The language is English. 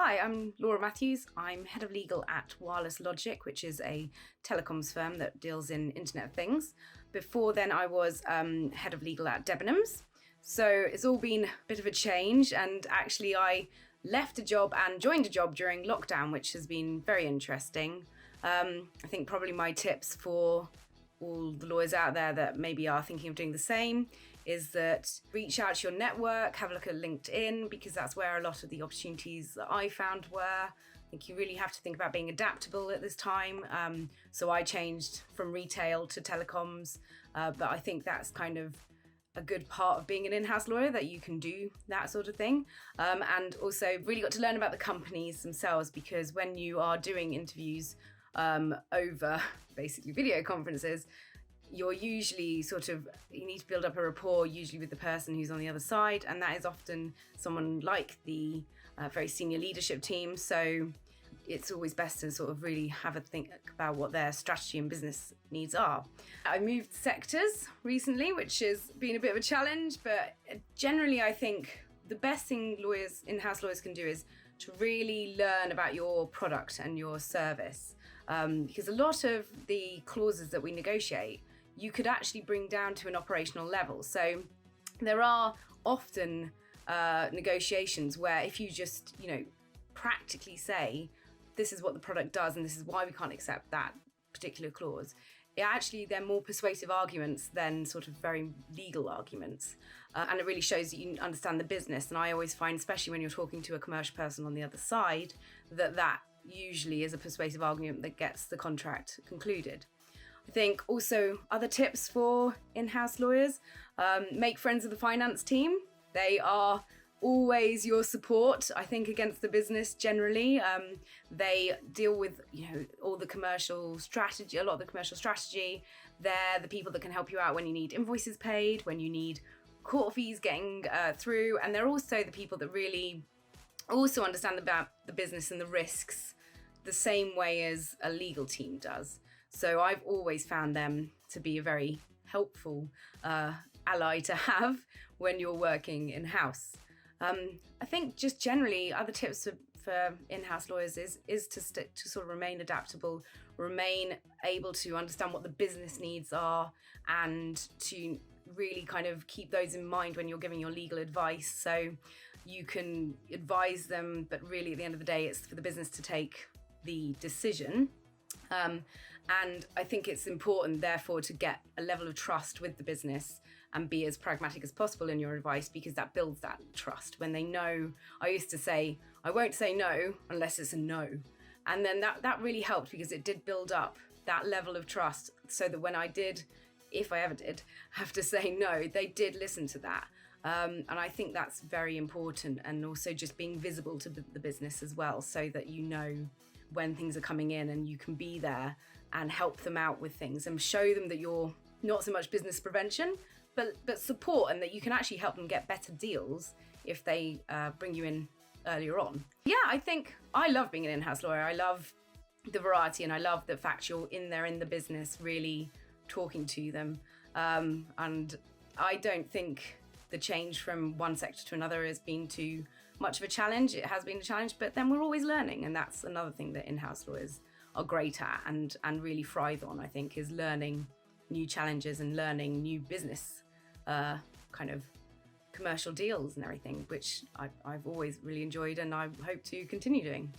Hi, I'm Laura Matthews. I'm head of legal at Wireless Logic, which is a telecoms firm that deals in Internet of Things. Before then, I was head of legal at Debenhams. So it's all been a bit of a change, and actually I left a job and joined a job during lockdown, which has been very interesting. I think probably my tips for all the lawyers out there that maybe are thinking of doing the same is that reach out to your network, have a look at LinkedIn, because that's where a lot of the opportunities that I found were. I think you really have to think about being adaptable at this time. So I changed from retail to telecoms, but I think that's kind of a good part of being an in-house lawyer, that you can do that sort of thing. And also really got to learn about the companies themselves, because when you are doing interviews over basically video conferences, you're usually you need to build up a rapport usually with the person who's on the other side, and that is often someone like the very senior leadership team. So it's always best to sort of really have a think about what their strategy and business needs are. I moved sectors recently, which has been a bit of a challenge, but generally I think the best thing in-house lawyers can do is to really learn about your product and your service, because a lot of the clauses that we negotiate, you could actually bring down to an operational level. So there are often negotiations where if you just, practically say, this is what the product does and this is why we can't accept that particular clause, they're more persuasive arguments than sort of very legal arguments. And it really shows that you understand the business. And I always find, especially when you're talking to a commercial person on the other side, that usually is a persuasive argument that gets the contract concluded. I think also other tips for in-house lawyers, make friends with the finance team. They are always your support, I think, against the business generally. They deal with, all the commercial strategy, a lot of the commercial strategy. They're the people that can help you out when you need invoices paid, when you need court fees getting through. And they're also the people that really also understand about the business and the risks the same way as a legal team does. So I've always found them to be a very helpful ally to have when you're working in-house. I think just generally other tips for in-house lawyers is to sort of remain adaptable, remain able to understand what the business needs are, and to really kind of keep those in mind when you're giving your legal advice. So you can advise them, but really at the end of the day, it's for the business to take the decision. And I think it's important, therefore, to get a level of trust with the business and be as pragmatic as possible in your advice, because that builds that trust. When they know, I used to say, I won't say no unless it's a no. And then that really helped, because it did build up that level of trust, so that when I did, if I ever did, have to say no, they did listen to that. And I think that's very important. And also just being visible to the business as well, so that when things are coming in, and you can be there and help them out with things and show them that you're not so much business prevention, but support, and that you can actually help them get better deals if they bring you in earlier on. Yeah, I think I love being an in-house lawyer. I love the variety, and I love the fact you're in there in the business really talking to them. And I don't think the change from one sector to another has been too much of a challenge. It has been a challenge, but then we're always learning. And that's another thing that in-house lawyers are great at and really thrive on, I think, is learning new challenges and learning new business kind of commercial deals and everything, which I've always really enjoyed, and I hope to continue doing.